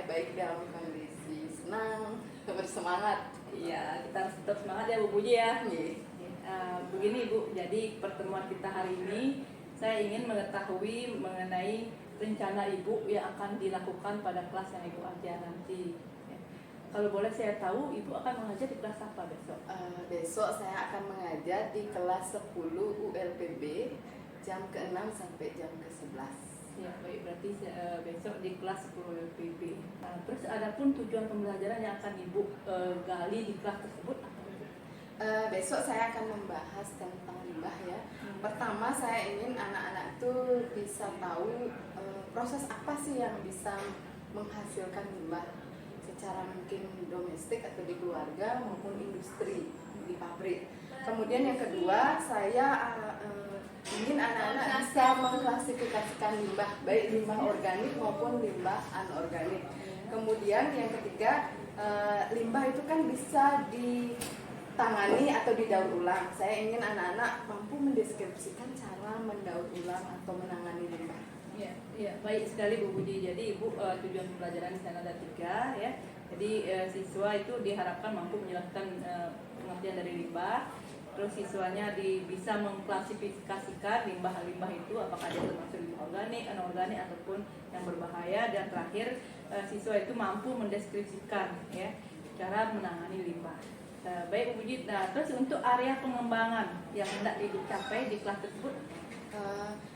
baik dalam kondisi senang, bersemangat. Iya, kita harus tetap semangat ya Bu Puji ya. Begini Bu, jadi pertemuan kita hari ini saya ingin mengetahui mengenai rencana Ibu yang akan dilakukan pada kelas yang Ibu ajar nanti. Kalau boleh saya tahu, Ibu akan mengajar di kelas apa besok? Besok saya akan mengajar di kelas 10 ULPB jam ke-6 sampai jam ke-11. Ya, baik, berarti besok di kelas 10 LPB. Nah, terus ada pun tujuan pembelajaran yang akan Ibu gali di kelas tersebut apa? Besok saya akan membahas tentang limbah ya. Pertama saya ingin anak-anak itu bisa tahu proses apa sih yang bisa menghasilkan limbah secara mungkin domestik atau di keluarga maupun industri di pabrik. Kemudian yang kedua saya ingin anak-anak bisa mengklasifikasikan limbah, baik limbah organik maupun limbah anorganik. Kemudian yang ketiga, limbah itu kan bisa ditangani atau didaur ulang. Saya ingin anak-anak mampu mendeskripsikan cara mendaur ulang atau menangani limbah. Ya, baik sekali Bu Budi. Jadi Ibu tujuan pembelajaran di sana ada 3 ya. Jadi siswa itu diharapkan mampu menjelaskan pengertian dari limbah. Terus siswanya bisa mengklasifikasikan limbah-limbah itu apakah dia termasuk limbah organik, anorganik ataupun yang berbahaya. Dan terakhir siswa itu mampu mendeskripsikan ya cara menangani limbah. Baik Bu Budi. Nah, terus untuk area pengembangan yang hendak dicapai di kelas tersebut,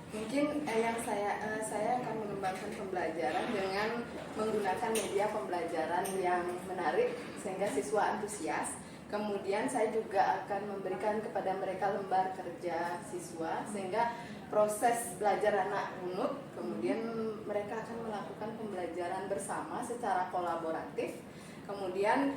mungkin yang saya akan mengembangkan pembelajaran dengan menggunakan media pembelajaran yang menarik sehingga siswa antusias. Kemudian saya juga akan memberikan kepada mereka lembar kerja siswa sehingga proses belajar anak runut. Kemudian mereka akan melakukan pembelajaran bersama secara kolaboratif. Kemudian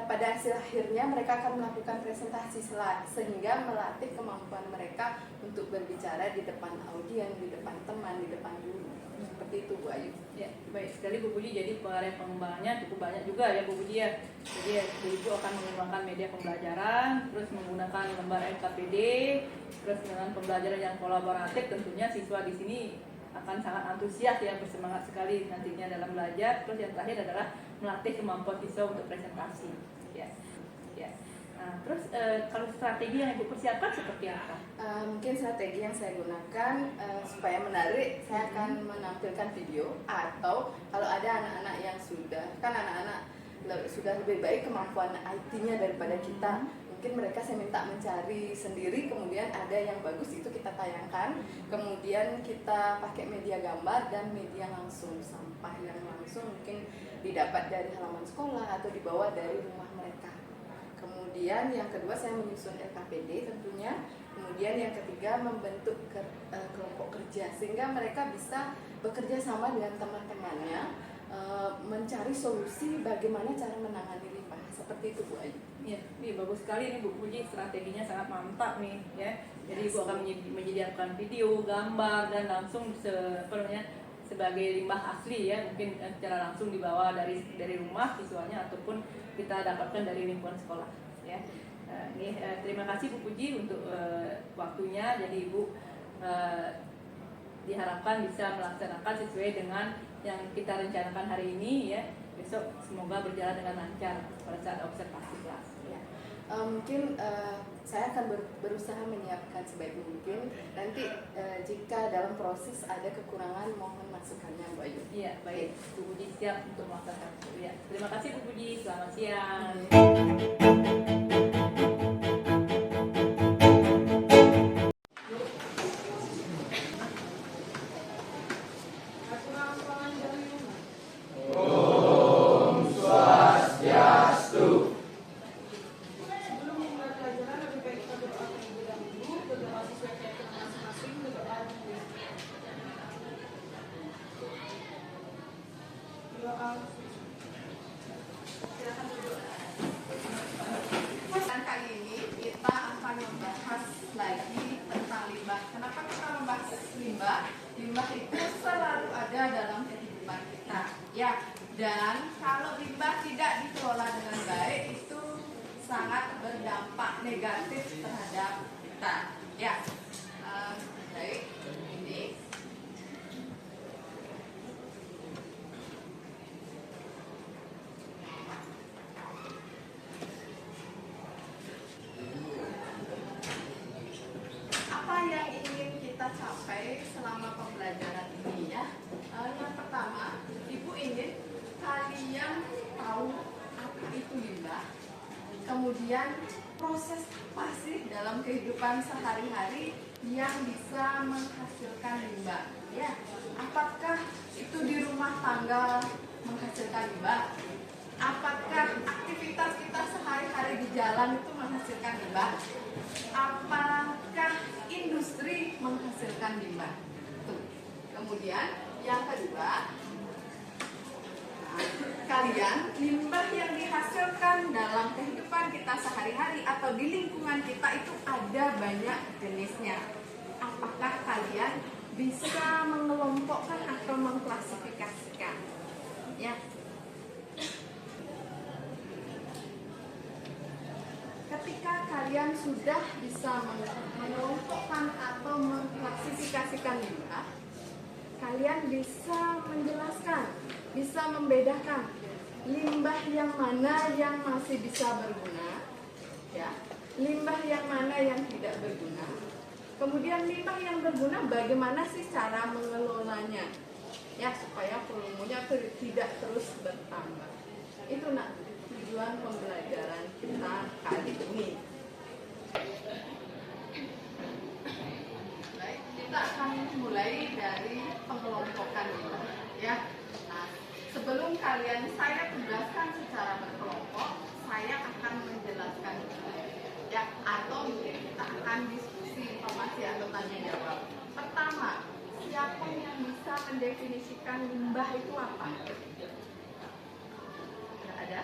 pada hasil akhirnya mereka akan melakukan presentasi sehingga melatih kemampuan mereka untuk berbicara di depan audien, di depan teman, di depan guru. Seperti itu Bu Ayu. Ya, baik sekali Bu Budi. Jadi area pengembangannya cukup banyak juga ya Bu Budi ya. Jadi Ibu akan mengembangkan media pembelajaran, terus menggunakan lembar LKPD, terus dengan pembelajaran yang kolaboratif. Tentunya siswa di sini akan sangat antusias ya, bersemangat sekali nantinya dalam belajar. Terus yang terakhir adalah melatih kemampuan siswa untuk presentasi. Ya. Nah, terus kalau strategi yang Ibu persiapkan seperti apa? Mungkin strategi yang saya gunakan supaya menarik, saya akan menampilkan video, atau kalau ada anak-anak yang sudah lebih baik kemampuan IT-nya daripada kita, mungkin mereka saya minta mencari sendiri, kemudian ada yang bagus itu kita tayangkan, kemudian kita pakai media gambar dan media langsung, sampah yang langsung mungkin didapat dari halaman sekolah atau dibawa dari rumah mereka. Kemudian yang kedua saya menyusun LKPD tentunya. Kemudian yang ketiga membentuk kelompok kerja sehingga mereka bisa bekerja sama dengan teman-temannya mencari solusi bagaimana cara menangani limbah. Seperti itu Bu Ayu. Ya, ini bagus sekali nih Bu Puji, strateginya sangat mantap nih ya. Jadi Ibu akan menyediakan video, gambar dan langsung sebagai limbah asli ya, mungkin secara langsung dibawa dari rumah siswanya ataupun kita dapatkan dari lingkungan sekolah ya. Terima kasih Bu Puji untuk waktunya. Jadi Ibu diharapkan bisa melaksanakan sesuai dengan yang kita rencanakan hari ini ya. Besok semoga berjalan dengan lancar pada saat observasi kelas ya. Mungkin saya akan berusaha menyiapkan sebaik mungkin. Nanti jika dalam proses ada kekurangan mohon masukannya Bu Ayu. Iya, baik. Bu Puji siap untuk melaksanakan ya. Terima kasih Bu Puji, selamat siang. Kali ini kita akan membahas lagi tentang limbah. Kenapa kita membahas limbah? Limbah itu selalu ada dalam kehidupan kita, ya. Dan kalau limbah tidak dikelola dengan baik itu sangat berdampak negatif terhadap kita, ya. Baik, ini Kemudian proses apa sih dalam kehidupan sehari-hari yang bisa menghasilkan limbah? Ya, apakah itu di rumah tangga menghasilkan limbah? Apakah aktivitas kita sehari-hari di jalan itu menghasilkan limbah? Apakah industri menghasilkan limbah? Tuh. Kemudian yang kedua, kalian limbah yang dihasilkan dalam kehidupan kita sehari-hari atau di lingkungan kita itu ada banyak jenisnya. Apakah kalian bisa mengelompokkan atau mengklasifikasikan? Ya. Ketika kalian sudah bisa mengelompokkan atau mengklasifikasikan limbah, kalian bisa menjelaskan, bisa membedakan limbah yang mana yang masih bisa berguna, ya, limbah yang mana yang tidak berguna. Kemudian limbah yang berguna bagaimana sih cara mengelolanya, ya, supaya volumenya tidak terus bertambah. Itu tujuan pembelajaran kita kali ini. Baik, kita akan mulai dari pengelompokan limbah, ya. Nah, sebelum saya tugaskan secara berkelompok, saya akan menjelaskan, ya, atau mungkin kita akan diskusi informasi atau tanya jawab. Pertama, siapa yang bisa mendefinisikan limbah itu apa? Tidak ada?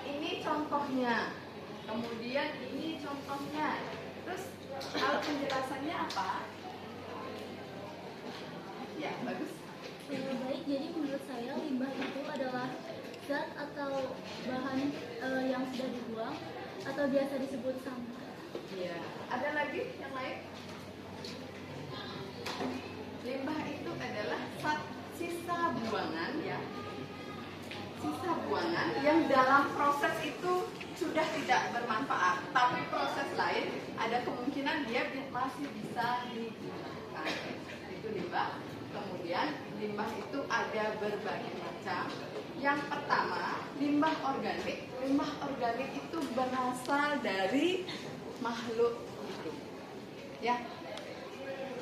Ini contohnya, kemudian ini contohnya. Terus kalau penjelasannya apa? Ya, bagus. Baik, jadi menurut saya limbah itu adalah zat atau bahan yang sudah dibuang atau biasa disebut sampah. Iya. Ada lagi yang lain? Limbah itu adalah sisa buangan, ya. Sisa buangan yang dalam proses itu sudah tidak bermanfaat, tapi proses lain ada kemungkinan dia masih bisa digunakan. Itu limbah. Kemudian limbah itu ada berbagai macam. Yang pertama, limbah organik. Limbah organik itu berasal dari makhluk hidup, ya,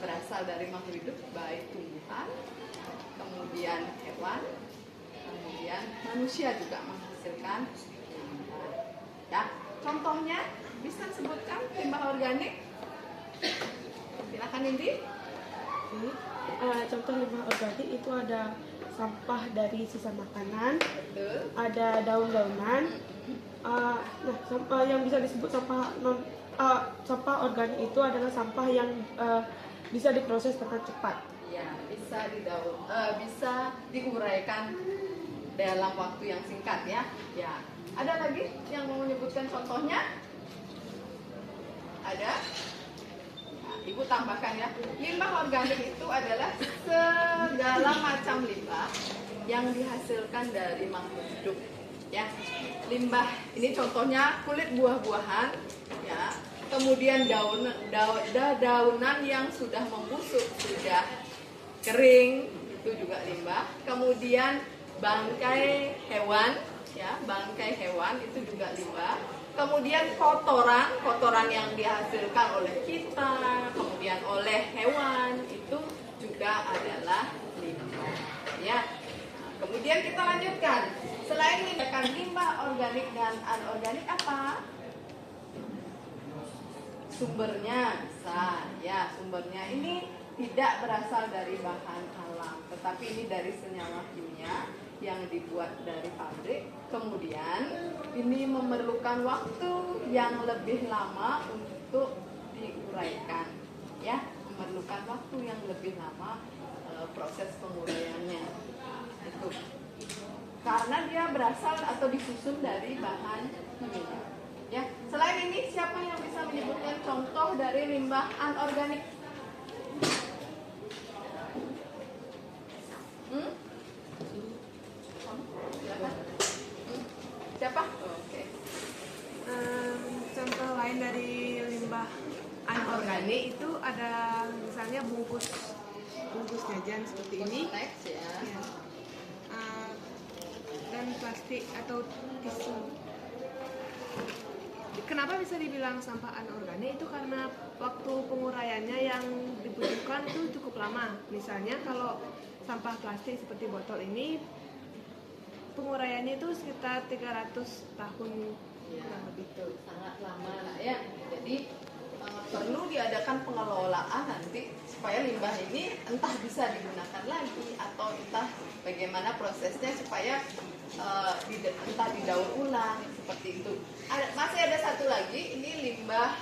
berasal dari makhluk hidup, baik tumbuhan, kemudian hewan, kemudian manusia juga menghasilkan limbah. Ya, contohnya bisa sebutkan limbah organik? Silakan Indi. Contoh limbah organik itu ada sampah dari sisa makanan, Betul. ada daun-daunan. Sampah yang bisa disebut sampah organik itu adalah sampah yang bisa diproses dengan cepat. Ya, bisa diuraikan dalam waktu yang singkat, ya. Ya. Ada lagi yang mau menyebutkan contohnya? Ada? Nah, Ibu tambahkan, ya. Limbah organik itu adalah segala macam limbah yang dihasilkan dari makhluk hidup, ya. Limbah ini contohnya kulit buah-buahan, ya. Kemudian daunan yang sudah membusuk, sudah kering, itu juga limbah. Kemudian bangkai hewan, ya, bangkai hewan itu juga limbah. Kemudian kotoran yang dihasilkan oleh kita, kemudian oleh hewan, itu juga adalah limbah, ya. Nah, kemudian kita lanjutkan. Selain limbah organik dan anorganik, apa? Sumbernya bisa, ya, sumbernya ini tidak berasal dari bahan alam, tetapi ini dari senyawa kimia yang dibuat dari pabrik. Kemudian ini memerlukan waktu yang lebih lama untuk diuraikan, ya, memerlukan waktu yang lebih lama proses penguraiannya. Itu karena dia berasal atau disusun dari bahan kimia. Ya, selain ini siapa yang bisa menyebutkan contoh dari limbah anorganik? Siapa? Oke. Contoh lain dari limbah anorganik itu ada misalnya bungkus jajan seperti ini. Next, ya. Ya. Dan plastik atau tisu. Kenapa bisa dibilang sampah anorganik? Itu karena waktu penguraiannya yang dibutuhkan itu cukup lama. Misalnya kalau sampah plastik seperti botol ini, penguraiannya itu sekitar 300 tahun Ya, kurang lebih. betul, sangat lama nak ya. Jadi perlu diadakan pengelolaan nanti supaya limbah ini entah bisa digunakan lagi atau entah bagaimana prosesnya supaya entah didaur ulang seperti itu. Masih ada satu lagi, ini limbah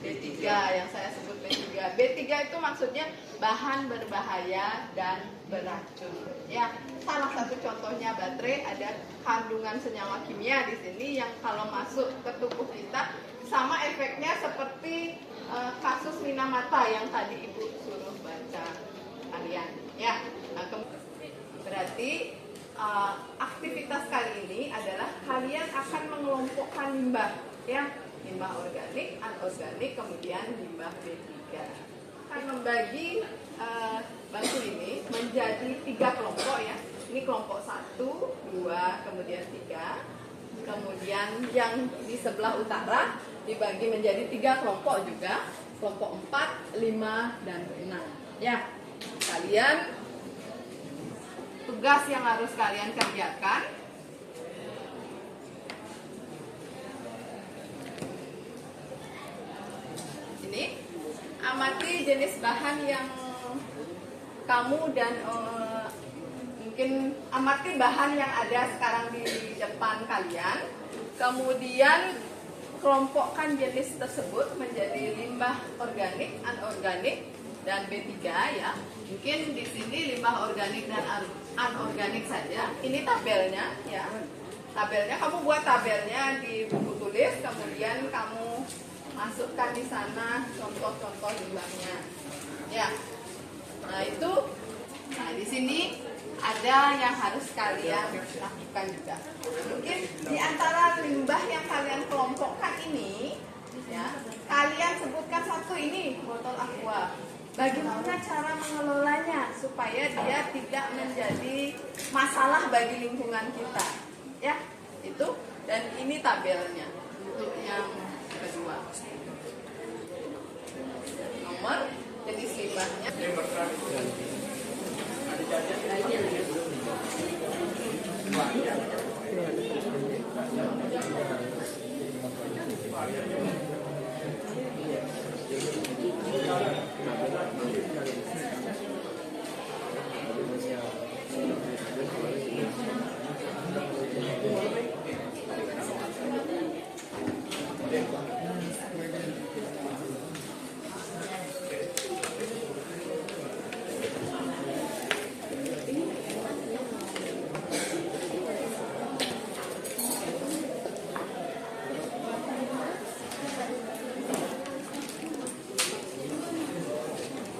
B3 yang saya sebut B3. B3 itu maksudnya bahan berbahaya dan beracun. Ya, salah satu contohnya baterai, ada kandungan senyawa kimia di sini yang kalau masuk ke tubuh kita sama efeknya seperti kasus Minamata yang tadi Ibu suruh baca kalian. Ya, nah, berarti aktivitas kali ini adalah kalian akan mengelompokkan limbah, ya, limbah organik, anorganik, kemudian limbah B3. Akan membagi batu ini menjadi 3 kelompok ya. Ini kelompok 1, 2, kemudian 3. Kemudian yang di sebelah utara dibagi menjadi 3 kelompok juga, kelompok 4, 5, dan 6. Ya, kalian tugas yang harus kalian kerjakan ini, amati jenis bahan yang kamu dan mungkin amati bahan yang ada sekarang di depan kalian, kemudian kelompokkan jenis tersebut menjadi limbah organik, anorganik, dan B3 ya. Mungkin di sini limbah organik dan anorganik saja. Ini tabelnya ya. Tabelnya kamu buat tabelnya di buku tulis, kemudian kamu masukkan di sana contoh-contoh limbahnya. Ya. Nah, itu di sini ada yang harus kalian lakukan juga. Mungkin di antara limbah yang kalian kelompokkan ini ya, kalian sebutkan satu, ini botol aqua. Bagaimana cara mengelolanya supaya dia tidak menjadi masalah bagi lingkungan kita, ya itu. Dan ini tabelnya untuk yang kedua, nomor jenis limbahnya.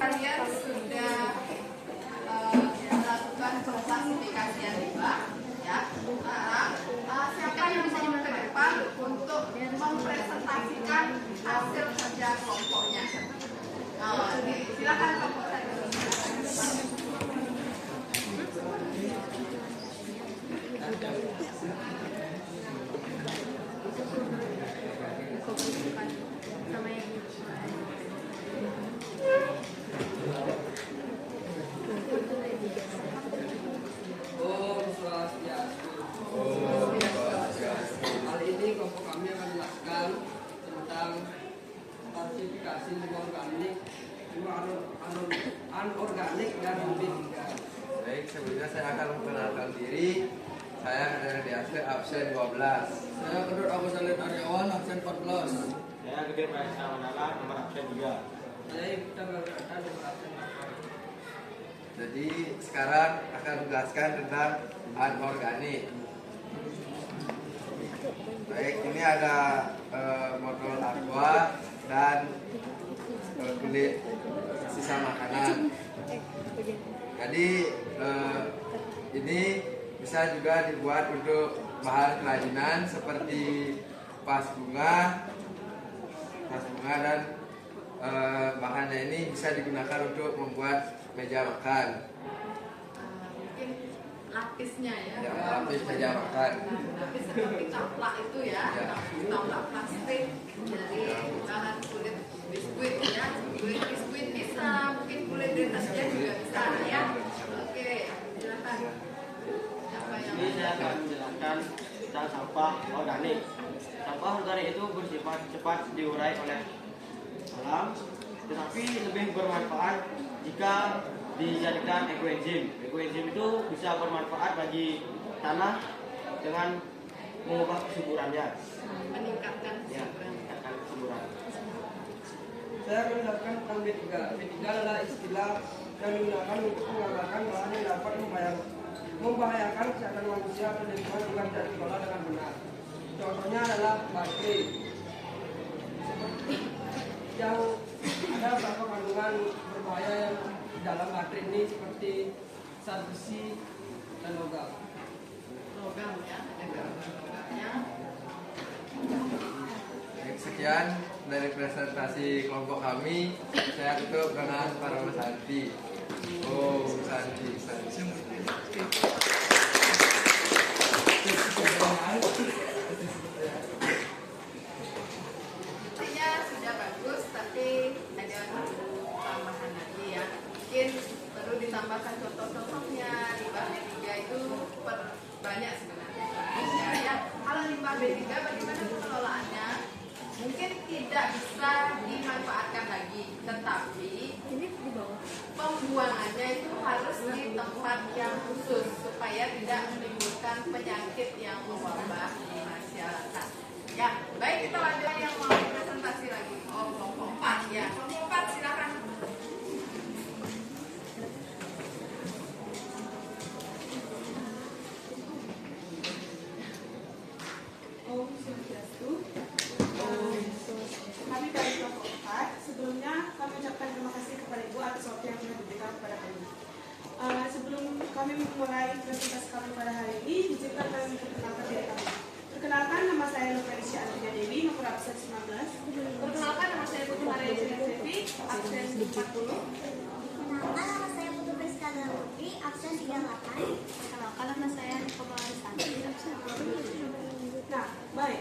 Kalian sudah melakukan klasifikasian limbah, ya. Sekarang siapa yang mau ke depan untuk mempresentasikan hasil kerja kelompoknya? Silakan kelompok saya. Kali ini kelompok kami akan menjelaskan tentang klasifikasi limbah organik, limbah anorganik, dan B3. Baik, sebelumnya saya akan memperkenalkan diri. Saya adalah DAC absen 12. Saya Kedut Abu Salid Aryawan, absen 14. Saya Gede Maesa Manala, nomor absen 3. Saya Ikutan Galgata, nomor absen 4. Jadi sekarang akan menjelaskan tentang anorganik. Baik, ini ada botol aqua dan kulit sisa makanan. Jadi ini bisa juga dibuat untuk bahan kerajinan seperti vas bunga dan bahannya ini bisa digunakan untuk membuat meja makan. Mungkin lapisnya ya. Ya, lapis meja makan. Lapis seperti taplak itu ya, Ya. taplak plastik dari bahan kulit biskuit ya, kulit biskuit bisa, mungkin kulit deterjen juga bisa ya. Oke, silakan. Apa yang Ini saya akan menjelaskan tentang sampah organik. Sampah organik itu bersifat cepat diurai oleh alam, tetapi lebih bermanfaat jika dijadikan ekoenzim. Ekoenzim itu bisa bermanfaat bagi tanah dengan mengubah kesuburannya. meningkatkan Ya, meningkatkan kesuburan. Saya akan menjelaskan tentang B3. B3 adalah istilah yang digunakan untuk menggambarkan bahan yang dapat membahayakan kesehatan manusia atau lingkungan jika tidak dikelola dengan benar. Contohnya adalah baterai. Seperti yang ada beberapa kandungan berbahaya yang di dalam baterai ini seperti zat besi dan logam. logam ya, ada logamnya. Baik, sekian dari presentasi kelompok kami. Saya tutup dengan para Santi. Oh, Santi. Intinya sudah bagus, tapi ada tambahan lagi ya. Mungkin perlu ditambahkan contoh-contohnya. Limbah B3 itu banyak sebenarnya. Ya, kalau limbah B3 bagaimana pengelolaannya? Mungkin tidak bisa dimanfaatkan lagi, tetapi pembuangannya itu harus di tempat yang khusus supaya tidak menimbulkan penyakit yang mewabah di masyarakat. Ya, baik, kita ada yang mau presentasi lagi. Oh, kelompok 4 ya. Kelompok 4 silakan. Om Swastiastu. Kami dari kelompok 4. Sebelumnya kami ucapkan terima kasih kepada Ibu atas waktu yang telah diberikan kepada kami. Sebelum kami memulai presentasi kami pada hari ini, izinkan kami memperkenalkan diri kami. Perkenalkan, nama saya Nufresia Antia Dewi, nomor absen 19. Perkenalkan, nama saya Putri Maria Devi, absen 40. Perkenalkan, nama saya Putu Priska Putri, absen 38. Perkenalkan, nama saya Komari Santi, absen 20. Nah, baik.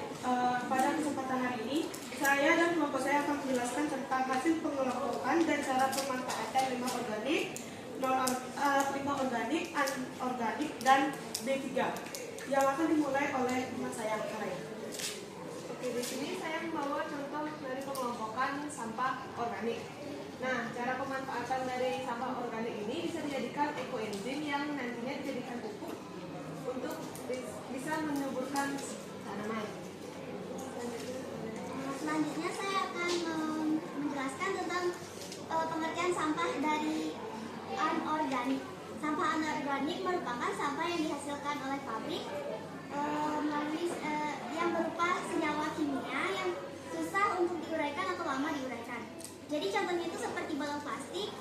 Pada kesempatan hari ini, saya dan kelompok saya akan menjelaskan tentang hasil pengelompokan dan cara pemanfaatan limbah organik, limbah organik, anorganik, dan B3 yang akan dimulai oleh teman saya, Karen. Oke, di sini saya membawa contoh dari pengelompokan sampah organik. Nah, cara pemanfaatan dari sampah organik ini bisa dijadikan ekoenzim yang nantinya dijadikan pupuk untuk bisa menyuburkan tanaman. Selanjutnya saya akan menjelaskan tentang pengertian sampah dari anorganik. Sampah anorganik merupakan sampah yang dihasilkan oleh pabrik melalui yang berupa senyawa kimia yang susah untuk diuraikan atau lama diuraikan. Jadi contohnya itu seperti balon plastik,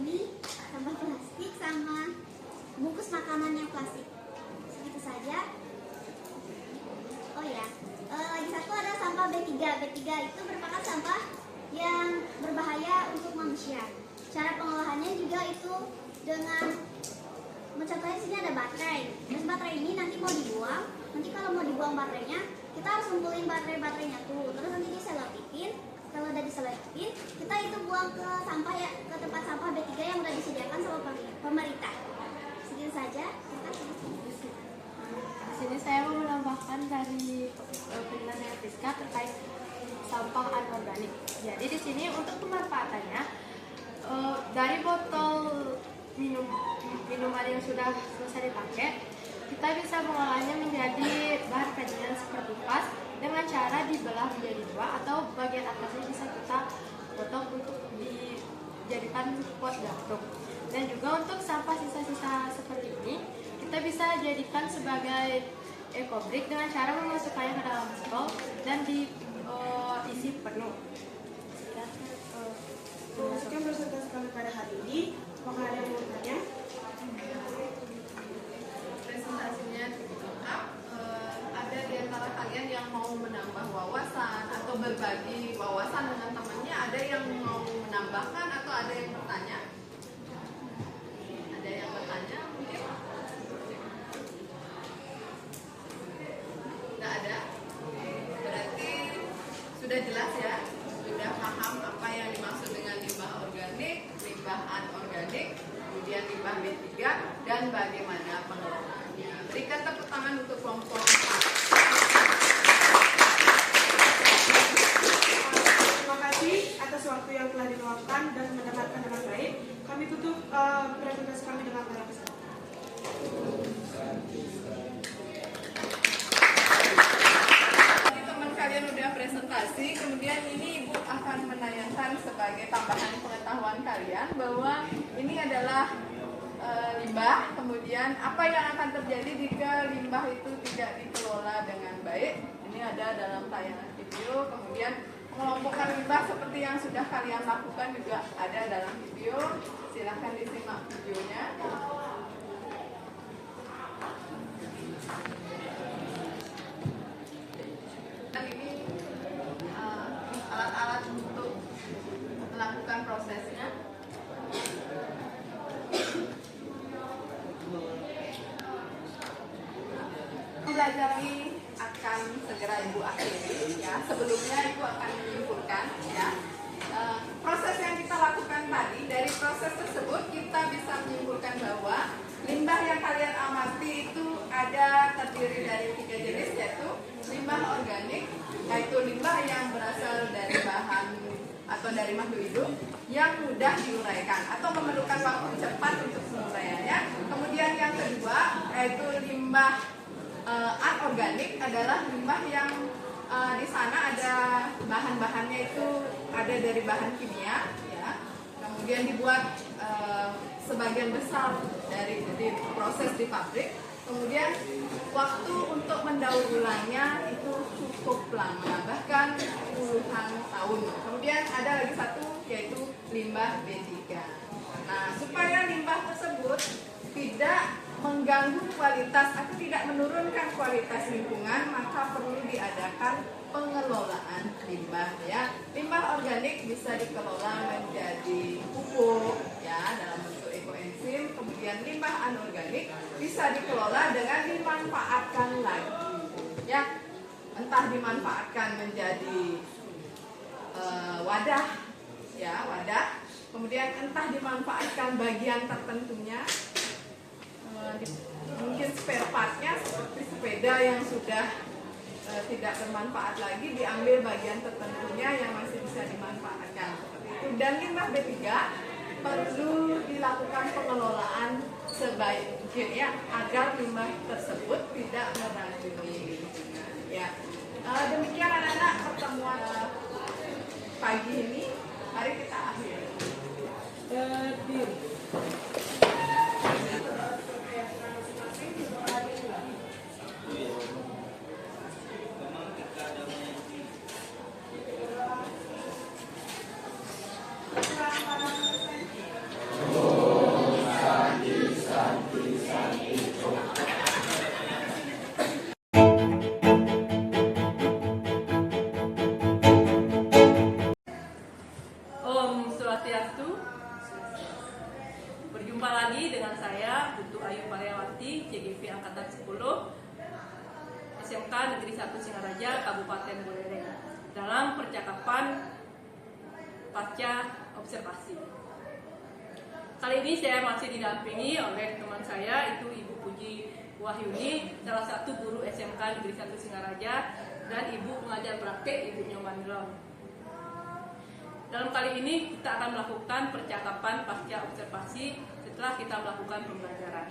ini sampah plastik sama bungkus makanan yang plastik. Segitu saja. Oh ya, lagi satu ada sampah B3. B3 itu merupakan sampah yang berbahaya untuk manusia. Cara pengolahannya juga itu dengan contohnya di sini ada baterai. Terus baterai ini nanti mau dibuang. Nanti kalau mau dibuang baterainya, kita harus kumpulin baterainya tuh. Terus nanti diselotipin. Kalau udah diselotipin, kita itu buang ke sampah ya, ke tempat sampah B3 yang udah disediakan sama pemerintah. Segitu saja. Di sini saya mau menambahkan dari penjelasan Priska terkait sampah anorganik. Jadi di sini untuk pemanfaatannya dari botol minuman yang sudah selesai dipakai, kita bisa mengolahnya menjadi bahan kerajinan seperti vas dengan cara dibelah menjadi dua atau bagian atasnya bisa kita potong untuk dijadikan pot gantung. Dan juga untuk sampah sisa-sisa seperti ini kita bisa jadikan sebagai ekobrik dengan cara memasukkannya ke dalam botol dan diisi penuh. Sekian presentasi kami pada hari ini. Apakah ada yang mau bertanya? Presentasinya cukup lengkap. Ada di antara kalian yang mau menambah wawasan atau berbagi wawasan dengan temannya? Ada yang mau menambahkan atau ada yang bertanya? Ada yang bertanya mungkin? sudah jelas ya, sudah paham apa yang dimaksud dengan limbah organik, limbah anorganik, kemudian limbah B3 dan bagaimana pengelolaannya. Berikan tepuk tangan untuk kelompok 4. Terima kasih atas waktu yang telah diluangkan dan mendengarkan dengan baik. Kami tutup presentasi kami dengan para peserta. Teman kalian udah presentasi, kemudian ini Ibu akan menanyakan sebagai tambahan pengetahuan kalian bahwa ini adalah limbah, kemudian apa yang akan terjadi jika limbah itu tidak dikelola dengan baik. Ini ada dalam tayangan video, kemudian pengelompokan limbah seperti yang sudah kalian lakukan juga ada dalam video. Silahkan disimak videonya. Dan ini alat-alat untuk melakukan prosesnya. Pembelajaran ini akan segera Ibu akhiri ya. Sebelumnya Ibu akan menyimpulkan ya. Proses yang kita lakukan tadi, dari proses tersebut kita bisa menyimpulkan bahwa limbah yang kalian amati itu terdiri dari 3 jenis, yaitu limbah organik, yaitu limbah yang berasal dari bahan atau dari makhluk hidup yang mudah diuraikan atau memerlukan waktu cepat untuk penguraiannya. Kemudian yang kedua yaitu limbah anorganik, adalah limbah yang di sana ada bahan-bahannya itu ada dari bahan kimia ya. Kemudian dibuat sebagian besar dari proses di pabrik. Kemudian waktu untuk mendaur ulangnya itu cukup lama, bahkan puluhan tahun. Kemudian ada lagi satu yaitu limbah B3. Nah, supaya limbah tersebut tidak mengganggu kualitas atau tidak menurunkan kualitas lingkungan, maka perlu diadakan pengelolaan limbah ya. Limbah organik bisa dikelola menjadi pupuk ya dalam bentuk ekoenzim. Kemudian limbah anorganik bisa dikelola dengan dimanfaatkan lagi ya, entah dimanfaatkan menjadi wadah ya, wadah. Kemudian entah dimanfaatkan bagian tertentunya, mungkin spare partnya seperti sepeda yang sudah tidak bermanfaat lagi, diambil bagian tertentunya yang masih bisa dimanfaatkan seperti itu. Dan limbah B3 perlu dilakukan pengelolaan sebaik mungkin ya, agar limbah tersebut tidak meracuni lingkungan ya. Demikian anak-anak pertemuan pagi ini, mari kita akhiri. Om Swastiastu. Berjumpa lagi dengan saya, Putu Ayu Paryawati, CGV Angkatan 10, SMK Negeri 1 Singaraja, Kabupaten Buleleng, dalam percakapan pasca observasi. Kali ini saya masih didampingi oleh teman saya, itu Ibu Puji Wahyuni, salah satu guru SMK Negeri 1 Singaraja, dan Ibu pengajar praktek, Ibu Nyomanilong. Dalam kali ini kita akan melakukan percakapan pasca observasi setelah kita melakukan pembelajaran.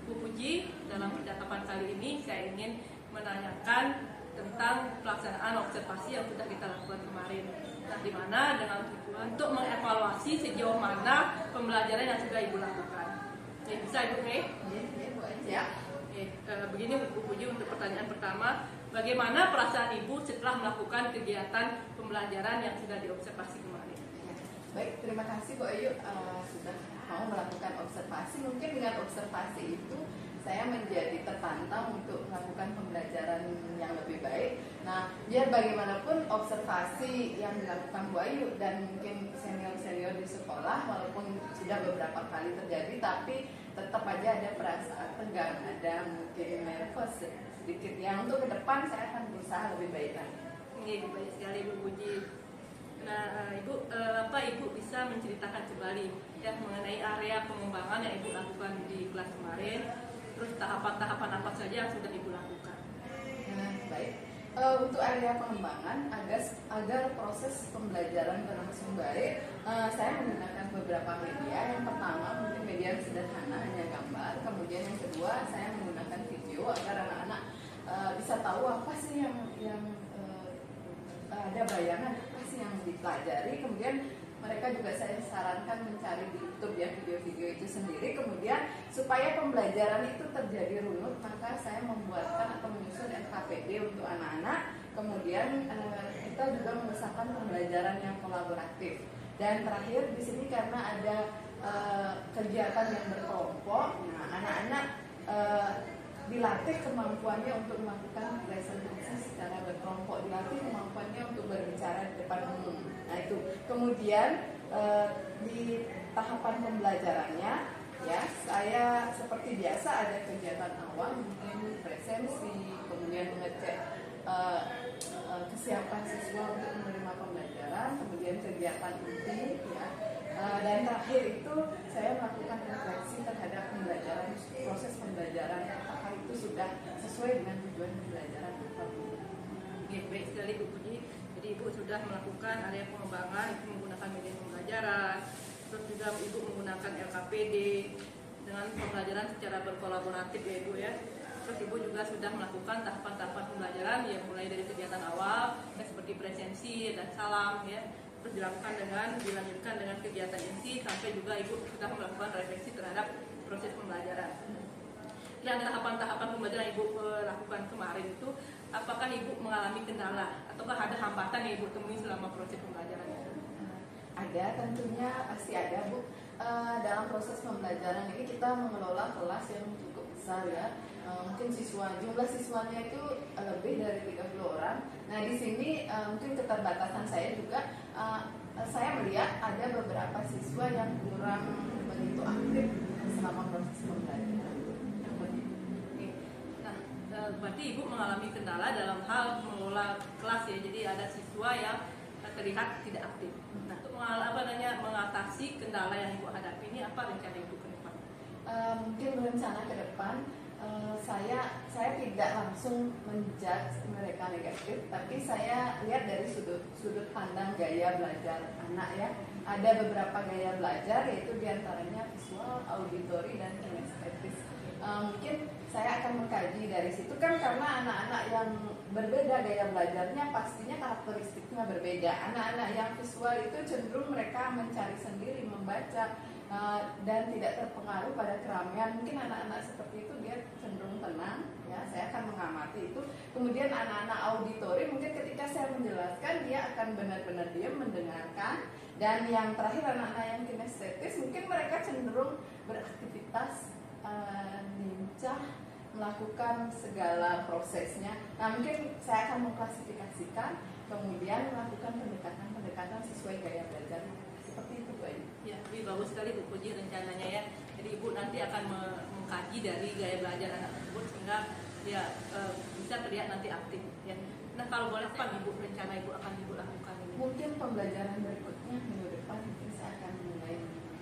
Bu Puji, dalam percakapan kali ini saya ingin menanyakan tentang pelaksanaan observasi yang sudah kita lakukan kemarin. Nah, di mana dengan tujuan untuk mengevaluasi sejauh mana pembelajaran yang sudah Ibu lakukan. Ya, bisa Ibu Mei? Ya. Begini Bu Puji, untuk pertanyaan pertama, bagaimana perasaan Ibu setelah melakukan kegiatan pembelajaran yang sudah diobservasi kemarin? Baik, terima kasih Bu Ayu sudah mau melakukan observasi. Mungkin dengan observasi itu saya menjadi tertantang untuk melakukan pembelajaran yang lebih baik. Nah, biar bagaimanapun observasi yang dilakukan Bu Ayu dan mungkin senior-senior di sekolah, walaupun sudah beberapa kali terjadi, tapi tetap aja ada perasaan tegang, ada mungkin nervous sedikit. Yang untuk ke depan saya akan berusaha lebih baik lagi. Ini baik sekali Bu Puji. Nah, Ibu bisa menceritakan kembali ya mengenai area pengembangan yang Ibu lakukan di kelas kemarin, terus tahapan-tahapan apa saja yang sudah Ibu lakukan? Nah, baik. Untuk area pengembangan agar proses pembelajaran berlangsung baik, saya menggunakan beberapa media. Yang pertama mungkin media yang sederhana, hanya gambar. Kemudian yang kedua saya menggunakan video agar anak-anak bisa tahu apa sih yang ada bayangan apa sih yang dipelajari. Kemudian mereka juga saya sarankan mencari di YouTube ya video-video itu sendiri. Kemudian supaya pembelajaran itu terjadi runut, maka saya membuatkan atau menyusun LKPD untuk anak-anak. Kemudian kita juga mengesahkan pembelajaran yang kolaboratif. Dan terakhir di sini karena ada kegiatan yang berkelompok, nah anak-anak dilatih kemampuannya untuk melakukan presentasi secara berkelompok, dilatih kemampuannya untuk berbicara di depan umum. Nah itu. Kemudian di tahapan pembelajarannya, ya saya seperti biasa ada kegiatan awal, mungkin presensi, kemudian mengecek kesiapan siswa untuk menerima pembelajaran, kemudian kegiatan inti, ya. Dan terakhir itu saya melakukan refleksi terhadap pembelajaran, proses pembelajaran, apakah itu sudah sesuai dengan tujuan pembelajaran atau tidak. Baik sekali Bu Puji. Jadi Ibu sudah melakukan area pengembangan, Ibu menggunakan media pembelajaran, terus juga Ibu menggunakan LKPD dengan pembelajaran secara berkolaboratif ya Ibu ya. Terus Ibu juga sudah melakukan tahapan-tahapan pembelajaran yang mulai dari kegiatan awal ya, seperti presensi dan salam ya. Terus dilanjutkan dengan kegiatan inti sampai juga Ibu sudah melakukan refleksi terhadap proses pembelajaran. Yang tahapan-tahapan pembelajaran Ibu lakukan kemarin itu, apakah Ibu mengalami kendala ataukah ada hambatan yang Ibu temui selama proses pembelajaran itu? Ada, tentunya pasti ada Bu. Dalam proses pembelajaran ini kita mengelola kelas yang cukup besar ya. Mungkin jumlah siswanya itu lebih dari 30 orang. Nah di sini mungkin keterbatasan saya juga, saya melihat ada beberapa siswa yang kurang begitu aktif selama proses pembelajaran. Nah, berarti Ibu mengalami kendala dalam hal mengelola kelas ya. Jadi ada siswa yang terlihat tidak aktif. Nah, untuk mengatasi kendala yang Ibu hadapi ini, apa rencana Ibu ke depan? Mungkin rencana ke depan saya tidak langsung menjudge mereka negatif, tapi saya lihat dari sudut pandang gaya belajar anak ya. Ada beberapa gaya belajar, yaitu diantaranya visual, auditory, dan kinestetis. Mungkin saya akan mengkaji dari situ kan, karena anak-anak yang berbeda gaya belajarnya pastinya karakteristiknya berbeda. Anak-anak yang visual itu cenderung mereka mencari sendiri, membaca, dan tidak terpengaruh pada keramaian. Mungkin anak-anak seperti itu dia cenderung tenang ya, saya akan mengamati itu. Kemudian anak-anak auditori mungkin ketika saya menjelaskan dia akan benar-benar diam mendengarkan. Dan yang terakhir anak-anak yang kinestetis mungkin mereka cenderung beraktivitas, lincah, melakukan segala prosesnya. Nah mungkin saya akan mengklasifikasikan, kemudian melakukan pendekatan sesuai gaya belajar. Seperti itu Bu Ayu. Ya, bagus sekali Bu Puji rencananya ya. Jadi Ibu nanti akan mengkaji dari gaya belajar anak tersebut sehingga dia bisa terlihat nanti aktif ya. Nah kalau boleh apa Ibu rencana Ibu akan Ibu lakukan ini? Mungkin pembelajaran berikutnya minggu depan mungkin saya akan mulai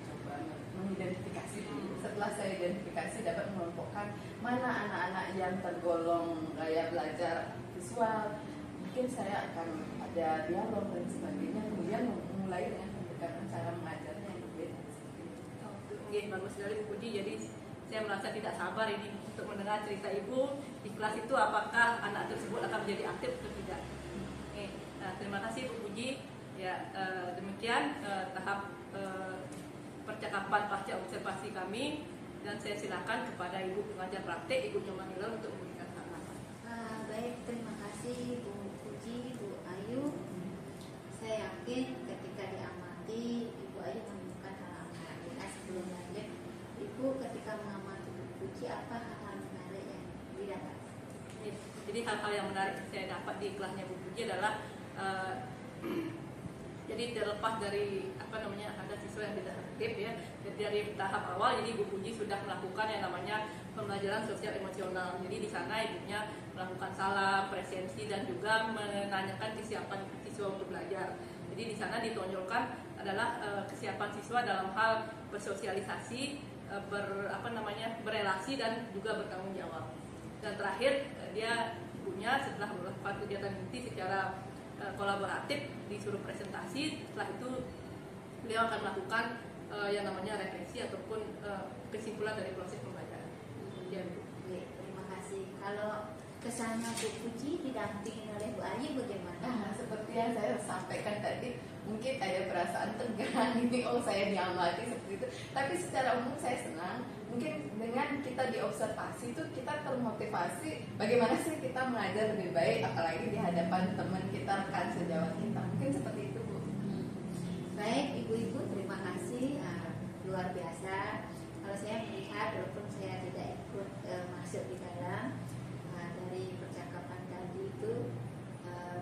coba mengidentifikasi dulu. Setelah saya identifikasi dapat mengelompokkan mana anak-anak yang tergolong gaya belajar visual, mungkin saya akan ada dialog dan sebagainya. Kemudian mulai dengan pendekatan cara mengajarnya yang berbeda. Oke, bagus sekali Bu Puji. Jadi saya merasa tidak sabar ini untuk mendengar cerita Ibu di kelas itu, apakah anak tersebut akan menjadi aktif atau tidak. Oke, nah, terima kasih Bu Puji. Ya, demikian tahap percakapan pasca observasi kami, dan saya silakan kepada Ibu pengajar praktek Ibu Jomanila untuk memberikan tanggapan. Baik, terima kasih Bu Puji, Bu Ayu. Saya yakin ketika diamati Ibu Ayu menemukan hal-hal menarik. Sebelum lanjut, Ibu ketika mengamati Bu Puji, apa hal-hal menarik yang didapat? Jadi hal-hal yang menarik saya dapat di kelasnya Bu Puji adalah Jadi terlepas dari ada siswa yang tidak aktif ya, jadi dari tahap awal jadi Ibu Puji sudah melakukan yang namanya pembelajaran sosial emosional. Jadi di sana ibunya melakukan salam, presensi dan juga menanyakan kesiapan siswa untuk belajar. Jadi di sana ditonjolkan adalah kesiapan siswa dalam hal bersosialisasi, berelasi dan juga bertanggung jawab. Dan terakhir dia ibunya setelah melakukan kegiatan inti secara kolaboratif disuruh presentasi, setelah itu beliau akan melakukan yang namanya refleksi ataupun kesimpulan dari proses pembelajaran. Ya, Bu. Terima kasih. Kalau kesannya Bu Puji didampingi oleh Bu Ayu bagaimana? Nah, seperti yang saya sampaikan tadi, mungkin ada perasaan tegang ini, saya diamati seperti itu. Tapi secara umum saya senang. Mungkin dengan kita diobservasi itu kita termotivasi bagaimana sih kita mengajar lebih baik, apalagi di hadapan teman kita, rekan sejawat kita. Mungkin seperti itu, Bu. Baik, ibu-ibu terima kasih, luar biasa. Kalau saya melihat, walaupun saya tidak ikut masuk di dalam dari percakapan tadi itu,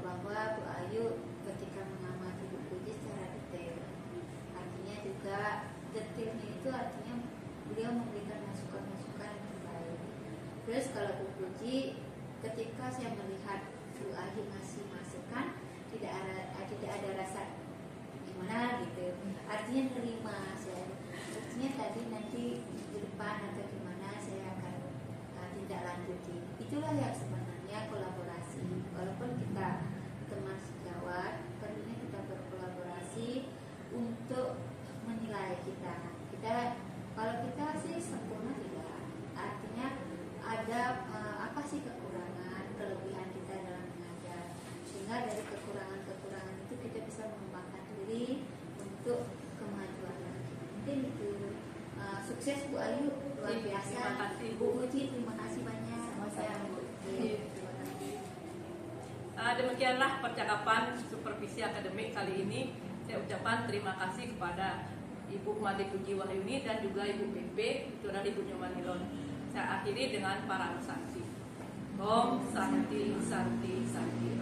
bahwa Bu Ayu ketika mengamati Bu Puji secara detail, artinya juga detailnya itu artinya beliau memberikan masukan-masukan yang terbaik. Terus kalau Bu Puji, ketika saya melihat Bu Ayu ngasih masukan, tidak ada rasa gimana gitu, artinya nerima saya. Artinya tadi nanti di depan atau gimana saya akan tindak lanjuti. Itulah yang sebenarnya kolaborasi. Walaupun kita teman sejawat, perlunya kita berkolaborasi untuk menilai kita. Kalau kita sih sempurna tidak, artinya ada apa sih kekurangan, kelebihan kita dalam mengajar, sehingga dari kekurangan itu kita bisa mengembangkan diri untuk kemajuan lagi. Mungkin itu. Sukses Bu Ayu, luar biasa. Terima kasih, Bu Puji, terima kasih banyak. Sama-sama, Bu. Terima kasih. Demikianlah percakapan supervisi akademik kali ini. Saya ucapkan terima kasih kepada Ibu Made Puji Wahyuni dan juga Ibu PP, itu adalah Ibu Nyomanilon. Saya akhiri dengan para saksi. Om Santi Santi Santi.